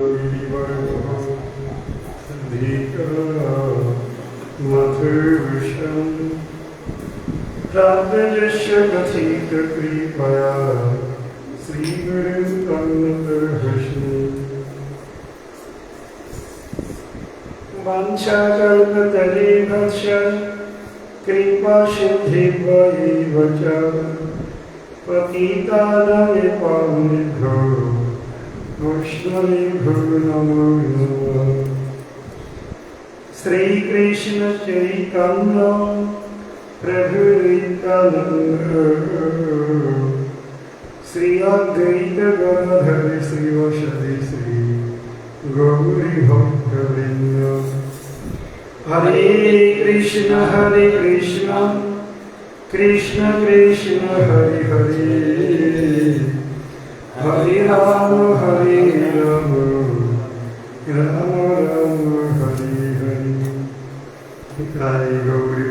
कृपया श्री वंशाकल्पतरुभ्यश्च कृपा सिद्धिर्भैव च पतितानां पावनेभ्यो वैष्णवेभ्यो नमो नमः। श्री कृष्ण चैतन्य प्रभु नित्यानंद श्री अद्वैत गदाधर श्रीवासदि श्री गौरी भक्तवृंद। हरे कृष्ण कृष्ण कृष्ण हरे हरे, हरे राम राम राम हरे हरे। जय गौरी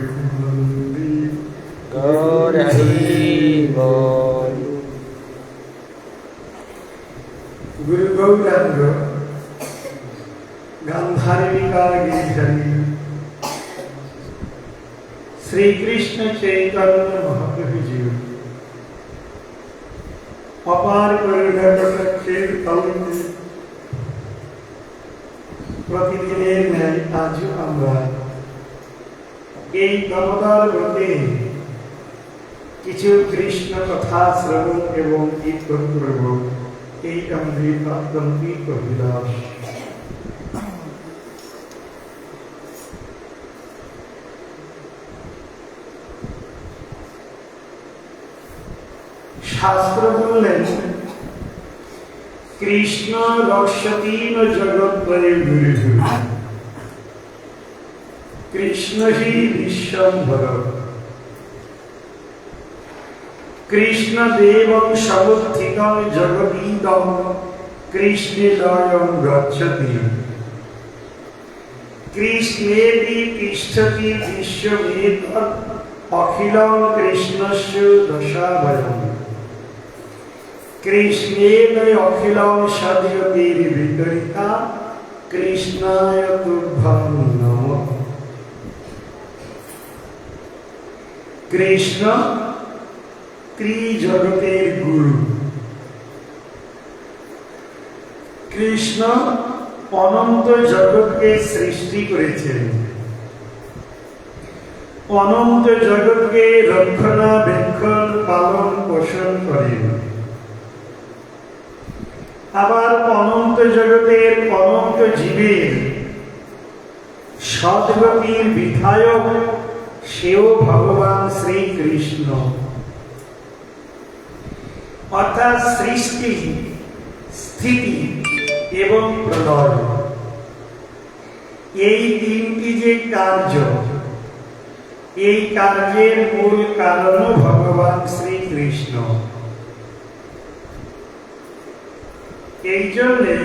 गौर हरि बोल। गुरु गौरांग गांधारिका गिरिधरी श्री कृष्ण चैतन्य महाप्रभु जी अपार करुणा कटाक्षेर तलते प्रतिदिনের ন্যায় আজও আমরা এই দামোদর ব্রতে কিছু কৃষ্ণ কথা শ্রবণ এবং কীর্তন করব। এই আমাদের আত্মন্তিক অভিলাষ। শাস্ত্র বললেন কৃষ্ণ রক্ষতীন জগৎপরে গুরু, কৃষ্ণ হি বিশ্বম্ভর, কৃষ্ণ দেবং সমুত্থিতং জগদীদং কৃষ্ণে লয়ং গচ্ছতি, কৃষ্ণেতি তিষ্ঠতি বিশ্বমেতৎ অখিলং কৃষ্ণস্য দশাভয়ং, কৃষ্ণেন অখিলং সদয়তির্বিতরিতা কৃষ্ণায় তুভ্যং নমঃ। কৃষ্ণ ত্রিজগতের গুরু। কৃষ্ণ অনন্ত জগৎকে সৃষ্টি করেছেন, অনন্ত জগৎকে রক্ষণাবেক্ষণ পালন পোষণ করেন। আবার অনন্ত জগতের অনন্ত জীবের সদ্গতির বিধায়ক সেও ভগবান শ্রীকৃষ্ণ। অর্থাৎ সৃষ্টি, স্থিতি এবং প্রলয়, এই তিনটি যে কার্য, এই কার্যের মূল কারণ ভগবান শ্রীকৃষ্ণ। এই জন্যে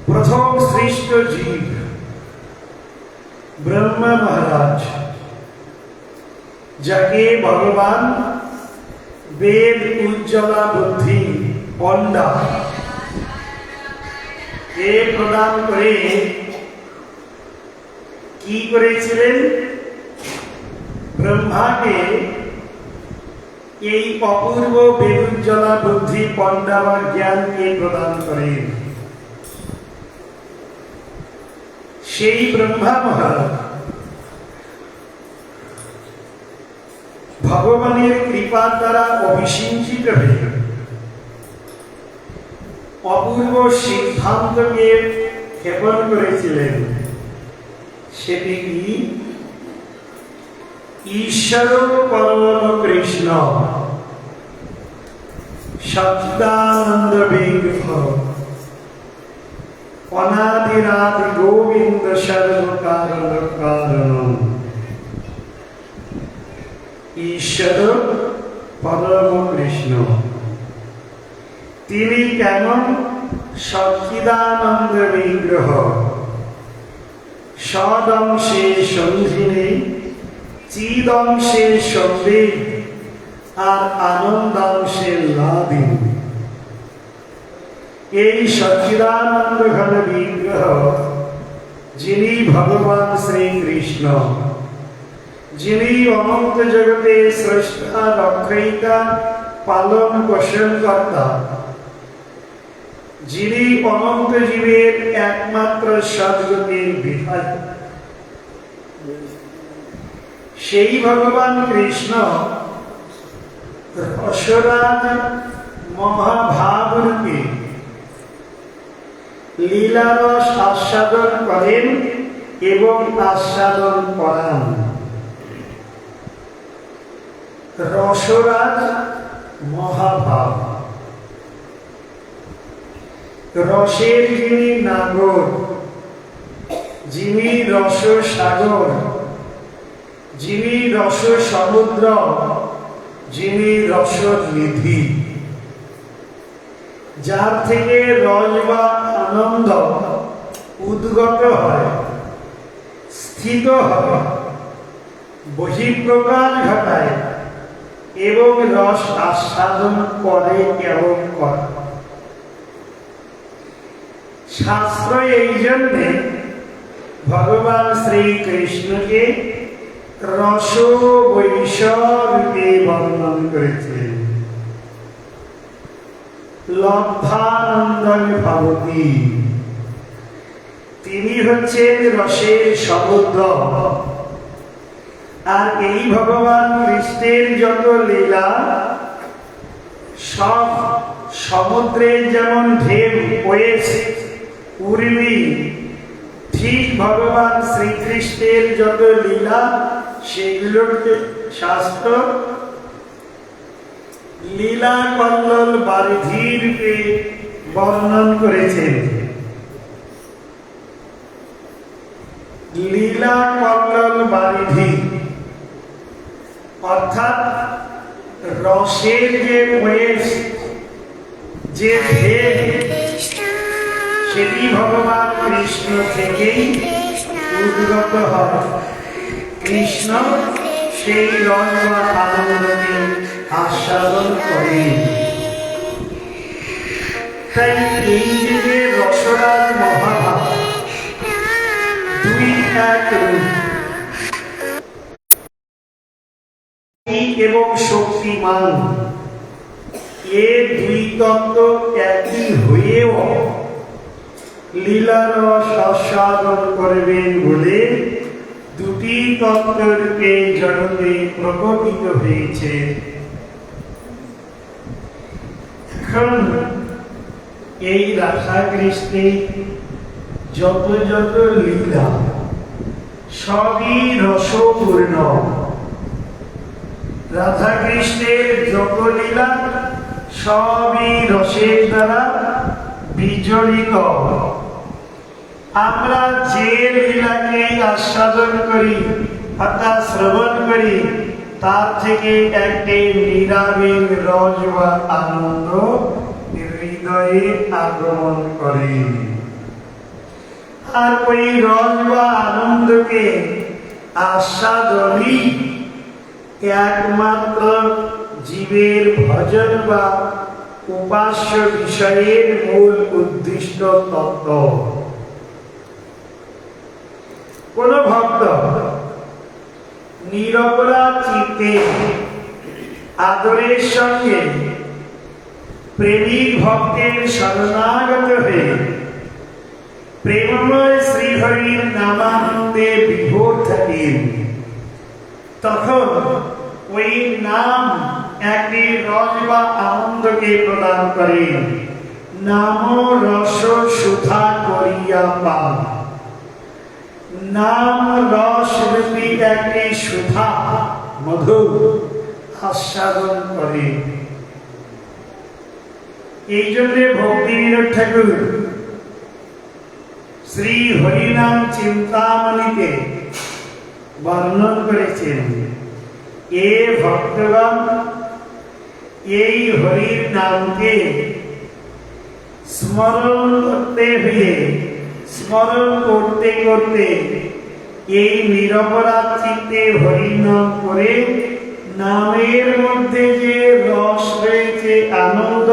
প্রথম সৃষ্ট জীব ব্রহ্মা মহারাজ, যাকে ভগবান বেদ উজ্জ্বলা বুদ্ধি পণ্ডা এ প্রদান করে কি করেছিলেন? ব্রহ্মাকে এই অপূর্ব বেদুজ্জ্বলা বুদ্ধি পণ্ডা বা জ্ঞানকে প্রদান করেন। সেই ব্রহ্মা মহারাজ ভগবানের কৃপার দ্বারা অভিসিঞ্চিত হয়ে অপূর্ব সিদ্ধান্তকে ক্ষেপণ করেছিলেন। সেটি কি? ঈশ্বর পরম কৃষ্ণ সচ্চিদানন্দ বিগ্রহ অনাদিরাদি গোবিন্দ সর্বকারণ কারণম। ঈশ্বর পরম কৃষ্ণ তিনি কেমন? সচ্চিদানন্দ বিগ্রহ, সদংশে সঞ্জিনী, চিদংশে সম্বিত, আর আনন্দাংশে লাভিন। এই সচ্চিদানন্দ ঘন বিগ্রহ যিনি ভগবান শ্রীকৃষ্ণ, যিনি অনন্ত জগতে স্রষ্টা, রক্ষয়িতা, পালন পোষণ কর্তা, যিনি অনন্ত জীবের একমাত্র সদ্গতির বিধায়ক, সেই ভগবান কৃষ্ণ রসরাজ মহাভাব রূপে লীলারস আস্বাদন করেন এবং আস্বাদন করান। রসরাজ মহাভাব, রসের যিনি নাগর, যিনি রস সাগর, যিনি রস সমুদ্র, যিনি রস নিধি, যার থেকে রস বা আনন্দ উদ্গত হয়, স্থিত হয়, বহিঃপ্রকাশ ঘটায় এবং রস আস্বাদন করে এবং করে। শাস্ত্র এই জন্যে ভগবান শ্রীকৃষ্ণকে রস বৈষরূপে বর্ণন করেছেন। লব্ধানন্দং ভবতি, তিনি হচ্ছেন রসের সমুদ্র। আর এই ভগবান কৃষ্ণের যত লীলা, সব সমুদ্রের যেমন ঢেউ বয়েছে উর্মি, ঠিক ভগবান শ্রীকৃষ্ণের যত লীলা সেগুলোকে শাস্ত্র লীলা কল্লোল বারিধি রূপে বর্ণন করেছেন। লীলা কল্লোল বারিধি অর্থাৎ রসের যে ওয়েস, যে ঢেউ, সেটি ভগবান কৃষ্ণ থেকেই উদ্গত হয়। কৃষ্ণ সেই রস বা আনন্দকে আস্বাদন করেন। তাই এই যে রসরাজ মহাভাব, দুই এক রূপ এবং শক্তিমান, এ দুই তত্ত্ব একই হয়েও লীলার রস আস্বাদন করবেন বলে দুটি তত্ত্বরূপে জগতে প্রকটিত হয়েছে। এখন এই রাধা কৃষ্ণের যত যত লীলা সবই রসপূর্ণ। রাধা কৃষ্ণের যত লীলা সবই রসের দ্বারা বিজড়িত। আমরা যে লীলাকে আস্বাদন করি অর্থাৎ শ্রবণ করি, তার থেকে একটি নিরাবিল রস বা আনন্দ হৃদয়ে আগমন করে। আর ওই রস বা আনন্দকে আস্বাদনই একমাত্র জীবের ভজন বা উপাস্য বিষয়ের মূল উদ্দিষ্ট তত্ত্ব। কোন ভক্ত নিরপরাধ চিত্তে আদরের সঙ্গে প্রেমিক ভক্তের শরণাগত হয়ে প্রেমময় শ্রীহরির নামানন্দে বিভোর থাকেন, তখন ওই নাম একটি রস বা আনন্দকে প্রদান করে। নাম রস সুধা করিয়া পান, নাম রস রূপী একটি সুধা মধু আস্বাদন করে। এই জন্য ভক্তি বিনোদ ঠাকুর শ্রী হরিনাম চিন্তামণিতে বর্ণন করেছেন, এ ভক্তগণ এই হরির নামকে স্মরণ করতে হয়ে স্মরণ করতে করতে এই নিরপরাধ চিত্তে হরি নাম করে নামের মধ্যে যে রস রয়েছে, আনন্দ,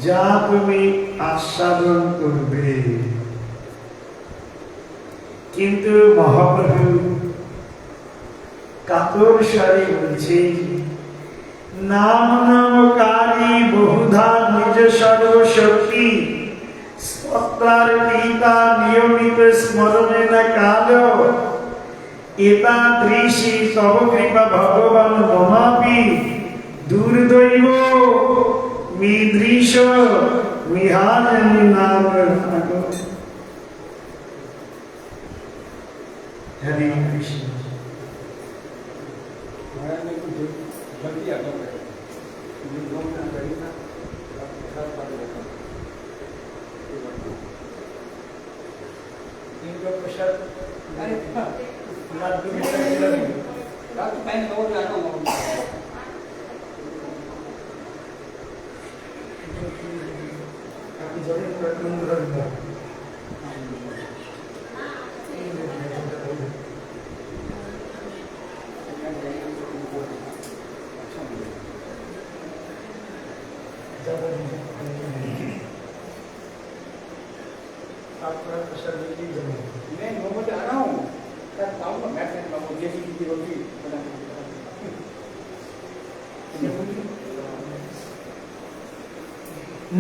যা তুমি আস্বাদন করবে। কিন্তু মহাপ্রভু কাতর স্বরে বলছে, নাম নামকারী বহুধা নিজ সর্বশক্তি স্তোত্রার পিতা নিয়মিত স্মরণে না কাল এতাদৃশী তব কৃপা ভগবান মহাপি দুর্দৈব মিদৃশ মিহানি নাম। হরে কৃষ্ণ।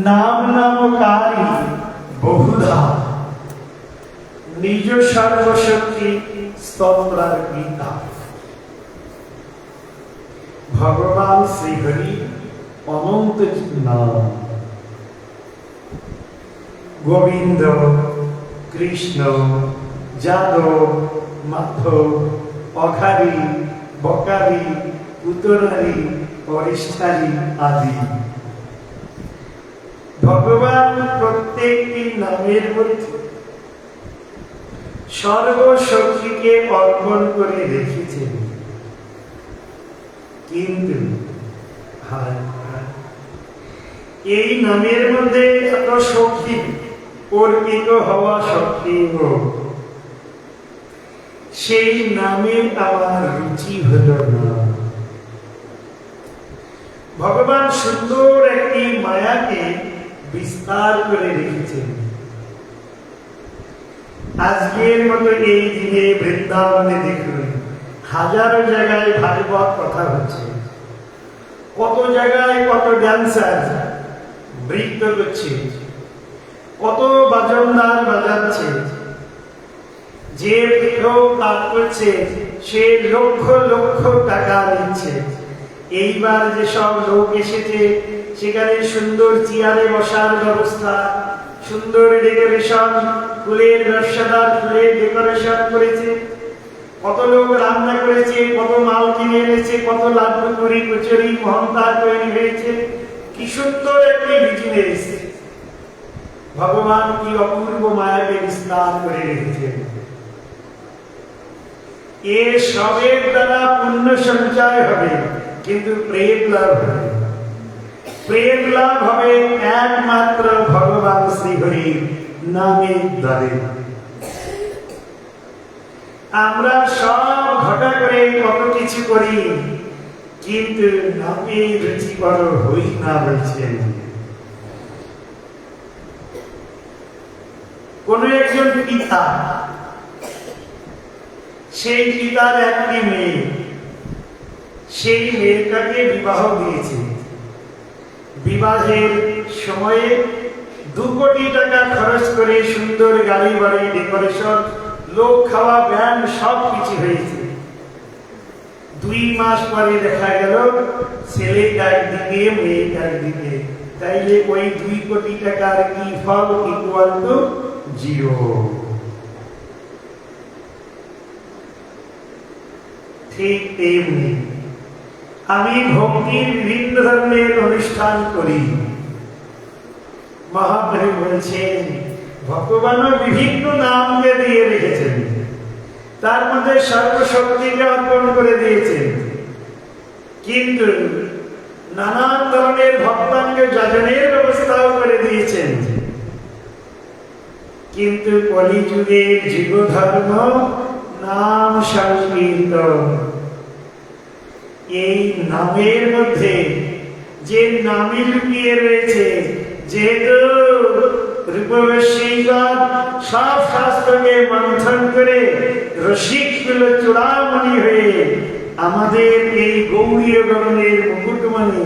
নাম নামকারী বহুধা নিজ সর্বশক্তি স্তোত্রার পিতা ভগবান শ্রীহরি অনন্ত নাম। গোবিন্দ, কৃষ্ণ, যাদব, মাধব, অঘারী, বকারী, উত্তরারী, অরিষ্ঠারী আদি ভগবান প্রত্যেকটি নামের মধ্যে সর্বশক্তিকে অর্পণ করে রেখেছেন। কিন্তু এই নামের মধ্যে এত শক্তি অর্পিত হওয়া সত্ত্বেও সেই নামে আমার রুচি হলো না। ভগবান সুন্দর একটি মায়াকে বিস্তার করে রেখেছেন। আজকের মতো এই দিনে বৃন্দাবনে দেখুন হাজারো জায়গায় ভাগবত কথা হচ্ছে, কত জায়গায় কত ড্যান্সার নৃত্য করছে, কত বাজনদার বাজাচ্ছে, যে কাজ করছে সে লক্ষ লক্ষ টাকা নিচ্ছে। এইবার যেসব লোক এসেছে সেখানে সুন্দর চেয়ারে বসার ব্যবস্থা, সুন্দর ডেকোরেশন, ফুলের ব্যবসাদার ফুলের ডেকোরেশন করেছে, কত লোক রান্না করেছে, কত মাল কিনে এনেছে, কত লাড্ডু পুরি কচুরি মহন্তা তৈরি হয়েছে। কি সুন্দর একটি বিজনেস! ভগবান কি অপূর্ব মায়াকে বিস্তার করে রেখেছেন। এ সবের দ্বারা পুণ্য সঞ্চয় হবে, কিন্তু প্রেম লাভ হবে। প্রেম লাভ হবে একমাত্র ভগবান শ্রীহরির নামের দ্বারে। আমরা সব ঘটা করে কত কিছু করি, কিন্তু নামে রুচিকর হই না বলছেন। কোন একজন পিতা, সেই পিতার একটি মেয়ে, সেই মেয়েটাকে বিবাহ দিয়েছে। বিবাহের সময়ে 2 কোটি টাকা খরচ করে সুন্দর গাড়ি বাড়ি ডেকোরেশন, লোক খাওয়া ব্যান্ড সব কিছু হয়েছে। 2 মাস পরে দেখা গেল ছেলে একদিকে মেয়ে একদিকে। তাইলে ওই 2 কোটি টাকার কি ফল? Equal to 0। ঠিক তেমনি আমি ভক্তির বিভিন্ন ধরনের অনুষ্ঠান করি। মহাপ্রভু বলছেন ভগবানও বিভিন্ন নামকে দিয়ে রেখেছেন, তার মধ্যে সর্বশক্তিকে অর্পণ করে দিয়েছেন। কিন্তু নানান ধরনের ভক্তাঙ্গ যজনের ব্যবস্থাও করে দিয়েছেন। কিন্তু কলিযুগের জীব ধর্ম নাম সংকীর্তন। এই নামের মধ্যে যে নামে লুকিয়ে রয়েছে যেহেতু রূপবর্ষীগণ সব শাস্ত্রকে মন্থন করে রসিকগুলো চূড়ামণি হয়ে আমাদের এই গৌরীয় গগনের মুকুটমণি,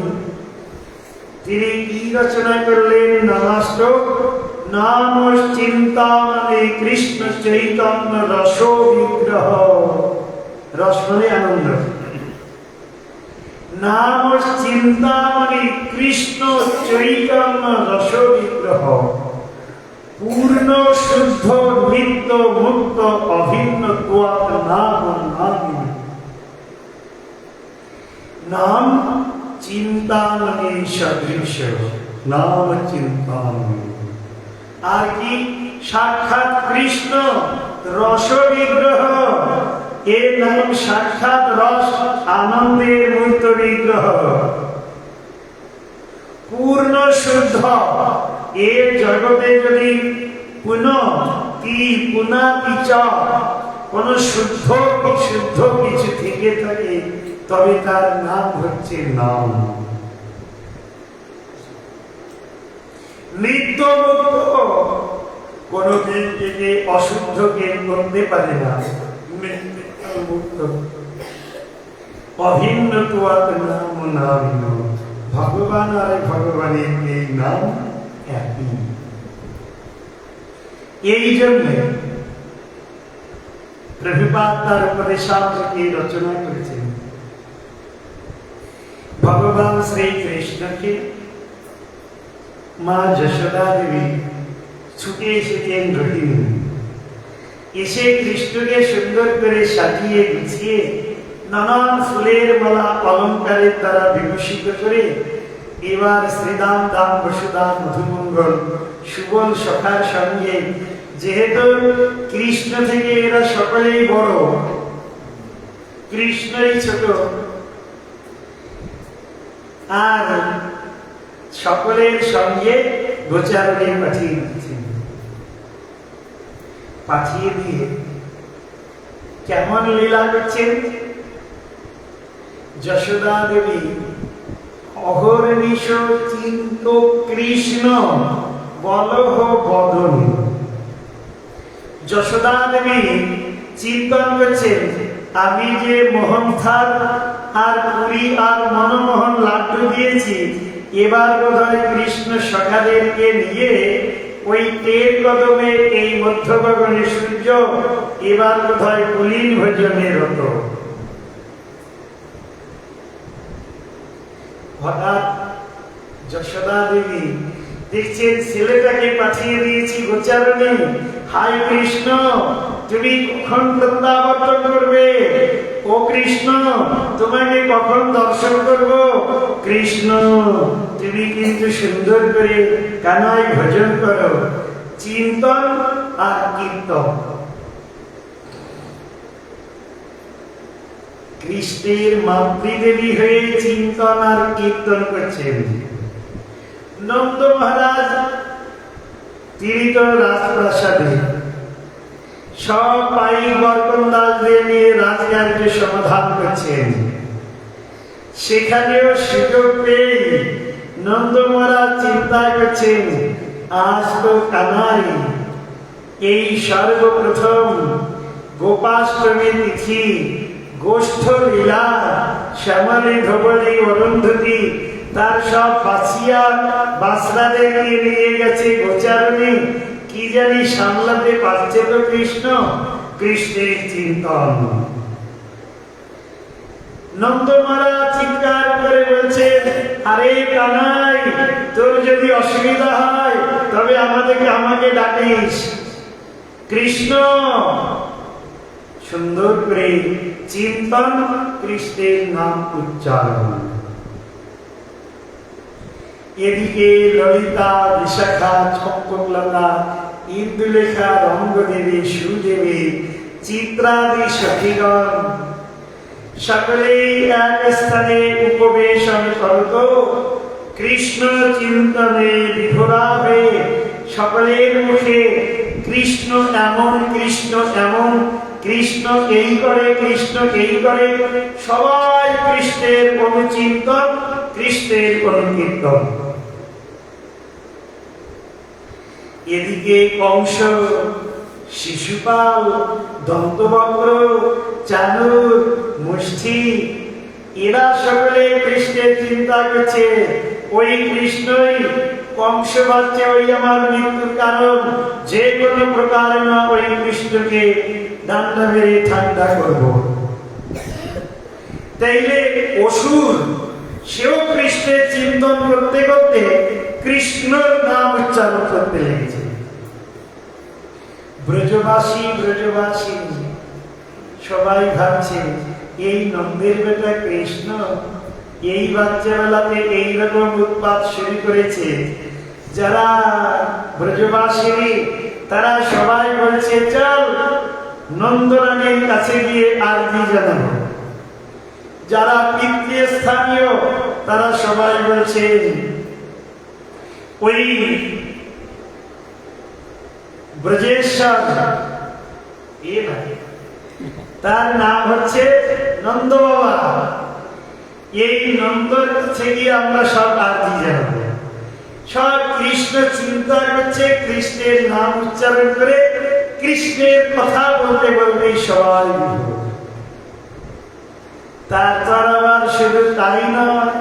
তিনি কি রচনা করলেন? নামাষ্টক নাম চিন্তামণি কৃষ্ণ চৈতন্য রস বিগ্রহ। রস মানে আনন্দ। নাম চিন্তামণি কৃষ্ণ চৈতন্য রস বিগ্রহ, পূর্ণ শুদ্ধ নিত্য মুক্ত অভিন্ন নাম নামি। নাম চিন্তামণি সদৃশ, নাম চিন্তামণি। আর কি? সাক্ষাৎ কৃষ্ণ রস বিগ্রহ, এর নাম সাক্ষাৎ রস আনন্দের মূর্ত বিগ্রহ। পূর্ণ শুদ্ধ, এর জগতে যদি কোন শুদ্ধ বিশুদ্ধ কিছু থেকে থাকে তবে তার নাম হচ্ছে নাম। নিত্য মুক্ত, কোনদিন থেকে অশুদ্ধকে করতে পারে না। মুক্ত অভিন্ন নাম নামিন। ভগবান আর ভগবানের এই নাম একই। এই জন্যে প্রভুপাদ তার উপদেশামৃতকে রচনা করেছেন। ভগবান শ্রীকৃষ্ণকে মা যশোদা দেবী ছুটে এসেছেন রহিনী। এসে কৃষ্ণকে সুন্দর করে সাজিয়ে গুছিয়ে নানান ফুলের মালা অলঙ্কারের দ্বারা বিভূষিত করে এবার শ্রীদাম দাম বসুদাম মধুমঙ্গল সুবল সখার সঙ্গে, যেহেতু কৃষ্ণ থেকে এরা সকলেই বড়, কৃষ্ণই ছোট, আর সকলের সঙ্গে গোচারণে পাঠিয়ে দিচ্ছেন। পাঠিয়ে দিয়ে কেমন লীলা করছেন? যশোদা দেবী অহর্নিশ চিন্ত কৃষ্ণ বলহ বদন। যশোদা দেবী চিন্তন করছেন, আমি যে মোহনথাল আর পুরী আর মনমোহন লাড্ডু দিয়েছি, এবার বোধহয় কৃষ্ণ সখাদেরকে নিয়ে ওই তেল কদমে এই মধ্য গগনে সূর্য এবার বোধহয় কুলীন ভোজনে রত। হঠাৎ যশোদা দেবী দেখছেন ছেলেটাকে পাঠিয়ে দিয়েছি গোচারণে, হাই কৃষ্ণ তুমি কখন প্রত্যাবর্তন করবে? ও কৃষ্ণ তোমাকে কখন দর্শন করব? কৃষ্ণ তুমি কিন্তু সুন্দর করে কানাই ভজন করো, চিন্তন আর কীর্তন। কৃষ্ণের মাতৃদেবী হয়ে চিন্তন আর কীর্তন করছেন। নন্দ মহারাজ তিনি তো রাজপ্রাসাদে সব পাই বরকন্দাজদের নিয়ে রাজকার্য সমাধান করছেন। সেখানেও সুযোগ পেয়ে নন্দ মহারাজ চিন্তা করছেন, আজ তো কানাই এই সর্বপ্রথম গোপাষ্টমী তিথি, গোষ্ঠ লীলা, শ্যামলী ধবলী অরুন্ধতী তার সব বাছিয়া বাসরাদেরকে নিয়ে গেছে গোচারণে। কি জানি সামলাতে পারছে তো কৃষ্ণ। কৃষ্ণের চিন্তন। নন্দ মহারাজ চিৎকার করে বলছেন, আরে কানাই তোর যদি অসুবিধা হয় তবে আমাকে ডাকিস। কৃষ্ণ সুন্দর করে চিন্তন, কৃষ্ণের নাম উচ্চারণ। এদিকে ললিতা, বিশাখা, চম্পকলতা, ইন্দুলেখা, রঙ্গদেবী, সুদেবী, চিত্রাদি সখীগণ সকলেই এক স্থানে উপবেশন করত। কৃষ্ণ চিন্তনে বিভোরা হয়ে সকলের মুখে কৃষ্ণ এমন, কৃষ্ণ এমন, কৃষ্ণ এই করে, কৃষ্ণ এই করে, সবাই কৃষ্ণের অনুচিন্তন, কৃষ্ণের অনুকীর্তন। এদিকে কংস, শিশুপাল, দন্তবক্র, চানুর, মুষ্টি, এরা সকলে কৃষ্ণের চিন্তা করছে। ওই কৃষ্ণই কংস ভাবছে ওই আমার মৃত্যুর কারণ, যে কোনো প্রকার না ওই কৃষ্ণকে ডান্ডা মেরে ঠান্ডা করব। তাইলে অসুর সেও কৃষ্ণের চিন্তন করতে করতে কৃষ্ণর নাম উচ্চারণ করতে লেগেছে। ব্রজবাসী ব্রজবাসী সবাই ভাবছে এই নন্দের বেটা কৃষ্ণ এই বাচ্চাবেলাতে এইরকম উৎপাত শুরু করেছে। যারা ব্রজবাসী তারা সবাই বলছে চল নন্দরানীর কাছে গিয়ে আরতি জানাবো। যারা পিতৃস্থানীয় তারা সবাই বলছে ওই ব্রজেশ্বর, তার নাম হচ্ছে নন্দ বাবা, এই নন্দর কাছে গিয়ে আমরা সব আরতি জানাবো। সব কৃষ্ণ চিন্তা করছে, কৃষ্ণের নাম উচ্চারণ করে কৃষ্ণের কথা বলতে বলতে সবাই। তারপর আবার শুধু তাই নয়,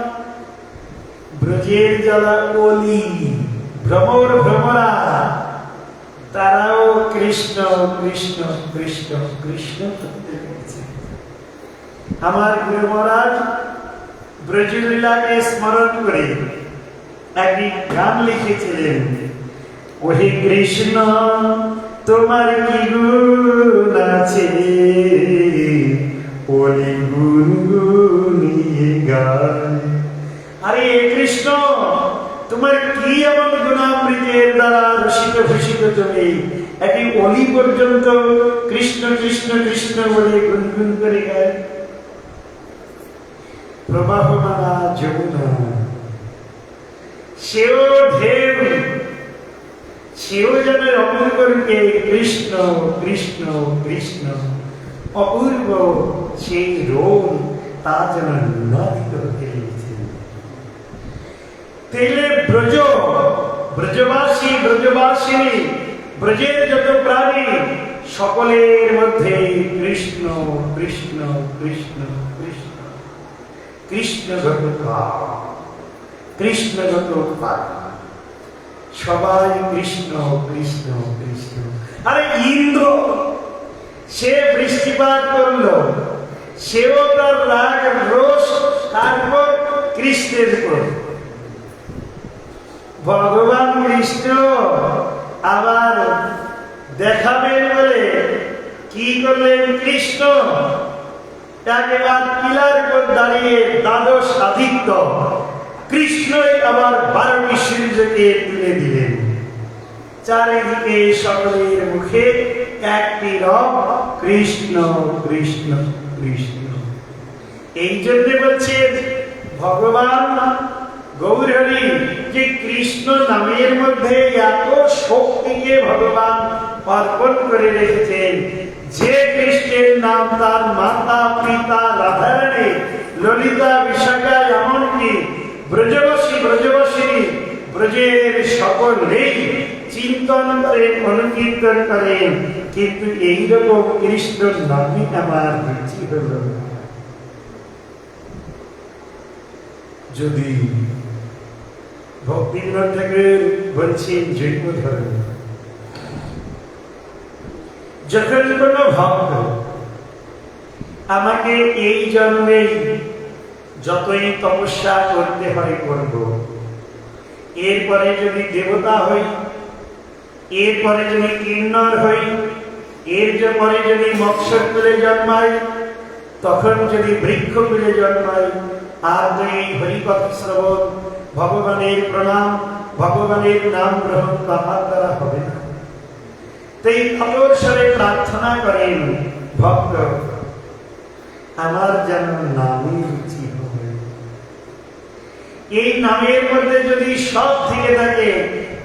ব্রজের যারা কলি ভ্রমর ভ্রমরা তারাও কৃষ্ণ কৃষ্ণ কৃষ্ণ কৃষ্ণ করতে পেরেছে। আমার গুরু মহারাজ ব্রজলীলাকে স্মরণ করে একটি গান লিখেছিলেন, ওহে কৃষ্ণ তোমার কি গুণ আছে, ওলি গুনগুনিয়ে গায়। আরে কৃষ্ণ তোমার কি এমন গুণামৃতের দ্বারা রসিত ভূষিত তুমি একটি অলি পর্যন্ত কৃষ্ণ কৃষ্ণ কৃষ্ণ বলে গুনগুন করে গায়। প্রবাহমানা যমুনা সেও ঢেউ, সেও যেন অপূর্ব রূপে কৃষ্ণ কৃষ্ণ কৃষ্ণ, অপূর্ব সেই রোগ তা যেন নদিত হতে লেগেছে। তেলে ব্রজ ব্রজবাসী ব্রজবাসিনী ব্রজের যত প্রাণী সকলের মধ্যে কৃষ্ণ কৃষ্ণ কৃষ্ণ কৃষ্ণ কৃষ্ণগত কৃষ্ণগত সবাই কৃষ্ণ কৃষ্ণ কৃষ্ণ। আরে ইন্দ্র সে বৃষ্টিপাত করলো, সেও তার রাগ রোষ তারপর কৃষ্ণের উপর। ভগবান কৃষ্ণ আবার দেখাবেন বলে কি করলেন, কৃষ্ণ একেবারে পিলার উপর দাঁড়িয়ে দ্বাদশ আদিত্য কৃষ্ণই আবার 12টি সূর্যকে তুলে দিলেন। চারিদিকে সকলের মুখে একটি রব, কৃষ্ণ কৃষ্ণ কৃষ্ণ। এই জন্য বলছেন ভগবান গৌরহরি যে কৃষ্ণ নামের মধ্যে এত শক্তিকে ভগবান অর্পণ করে রেখেছেন, যে কৃষ্ণের নাম তার মাতা পিতা রাধারানী ললিতা বিশাখা এমনকি ব্রজবাসী ব্রজবাসিনী ব্রজের সকলেই চিন্তন করেন অনুকীর্তন করেন, কিন্তু এইরকম কৃষ্ণ নামই আমার রুচি হল। যদি ভক্তিবিনোদ ঠাকুর বলছেন জৈন ধর্ম, যখন কোন ভক্ত আমাকে এই জন্মে যতই তপস্যা করতে হয় করব, এরপরে যদি দেবতা হই, এরপরে যদি কিন্নর হই, এর পরে যদি মৎস্যকুলে জন্মাই, তখন যদি বৃক্ষকুলে জন্মাই, আর যদি হরিকথা শ্রবণ ভগবানের প্রণাম ভগবানের নাম গ্রহণ তাহার দ্বারা হবে না। তাই কাতর স্বরে প্রার্থনা করেন ভক্ত, আমার যেন নামই রুচি হবে। এই নামের মধ্যে যদি সব থেকে থাকে,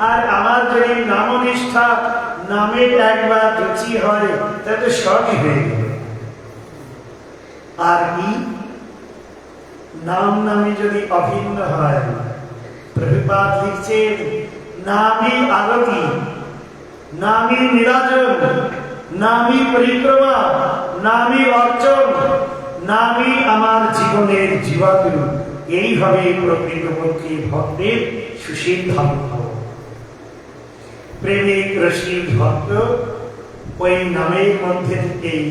আর আমার যদি নামনিষ্ঠা নামে একবার রুচি হয়, তাহলে সবই হয়ে গেল। আর কি নাম নামে যদি অভিন্ন হয়, প্রভুপাদ লিখছেন নামে আরতি নামি নীরাজন, নামি পরিক্রমা, নামি অর্চন, নামি আমার জীবনের জীবাতু। এইভাবে প্রকৃতপক্ষে ভক্তের সুসিদ্ধান্ত প্রেমিক রসিক ভক্ত ওই নামের মধ্যে থেকেই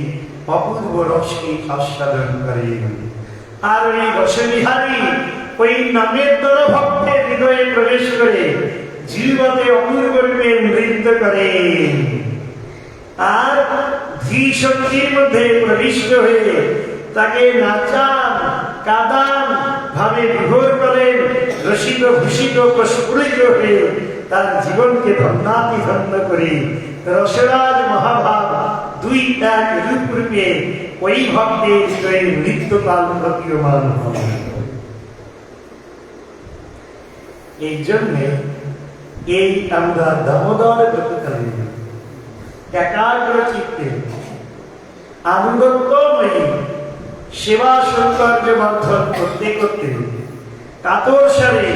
অপূর্ব রসকে আস্বাদন করে। আর ওই রসবিহারী ওই নামের দ্বারা ভক্তের হৃদয়ে প্রবেশ করে জীবতে অপূর্ব রূপে নৃত্য করে। আর ধী শক্তির মধ্যে প্রবিষ্ট হয়ে তাকে নাচান কাদান ভাবে বিভোর করেন। রসিত ভূষিত প্রস্ফুরিত হয়ে তার জীবনকে ধন্যাতিধন্য করে রসরাজ মহাভাব দুই এক রূপ রূপে ওই ভক্তের হৃদয়ে নৃত্যকাল প্রতীয়মান হয়। এই জন্যে এই আমরা দামোদর ব্রতকালে একাগ্র চিত্তে আনন্দময়ী সেবা সৌকর্য বর্ধন করতে করতে কাতর স্বরে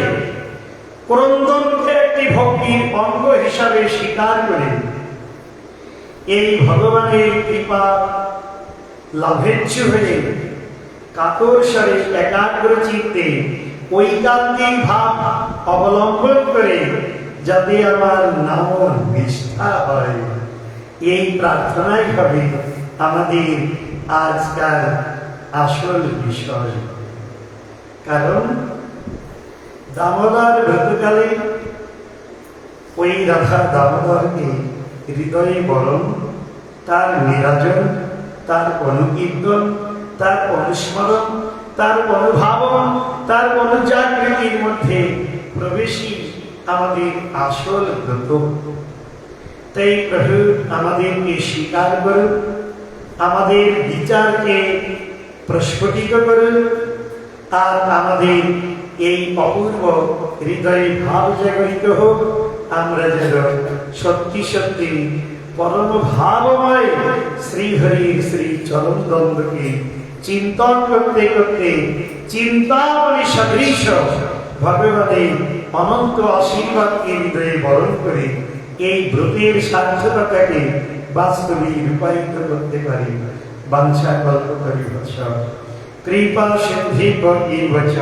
ক্রন্দনকে একটি ভক্তির অঙ্গ হিসাবে স্বীকার করে এই ভগবানের কৃপা লাভেচ্ছু হয়ে কাতর স্বরে একাগ্র চিত্তে ঐকান্তিক ভাব অবলম্বন করে যাতে আমার নাম নিষ্ঠা হয়, এই প্রার্থনাই হবে আমাদের আজকাল আসল বিষয়। কারণ দামোদর ব্রতকালে ওই রাধা দামোদরকে হৃদয়ে বরণ, তার নিরাজন, তার অনুকীর্তন, তার অনুস্মরণ, তার অনুভাবন, তার অনুজাগৃতির মধ্যে প্রবেশই আমাদের আসল ব্রত। তাই প্রভু আমাদেরকে স্বীকার করুন, আমাদের বিচারকে প্রস্ফুটিত করুন, আর আমাদের এই অপূর্ব হৃদয়ে ভাব জাগরিত হোক। আমরা যেন সত্যি সত্যি পরম ভাবময় শ্রীহরির শ্রী চরণ দ্বন্দ্বকে চিন্তন করতে করতে চিন্তামণি সদৃশ ভগবানের অনন্ত আশীর্বাদকে হৃদয়ে বরণ করে এই ব্রতের সার্থকতাকে বাস্তবে রূপায়িত করতে পারি। বাঞ্ছা কল্পতরু কৃপা সিদ্ধি বচ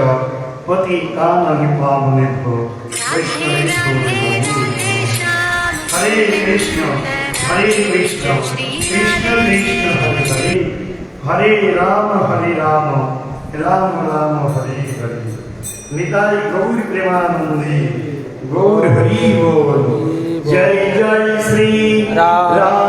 পতি কামনি পাবনেভ্যো বৈষ্ণবেভ্যো নমো। হরে কৃষ্ণ কৃষ্ণ কৃষ্ণ হরে হরে, হরে রাম রাম রাম হরে হরে। নিতাই গৌর প্রেমানন্দে গৌর হরি बोल। जय जय श्री राम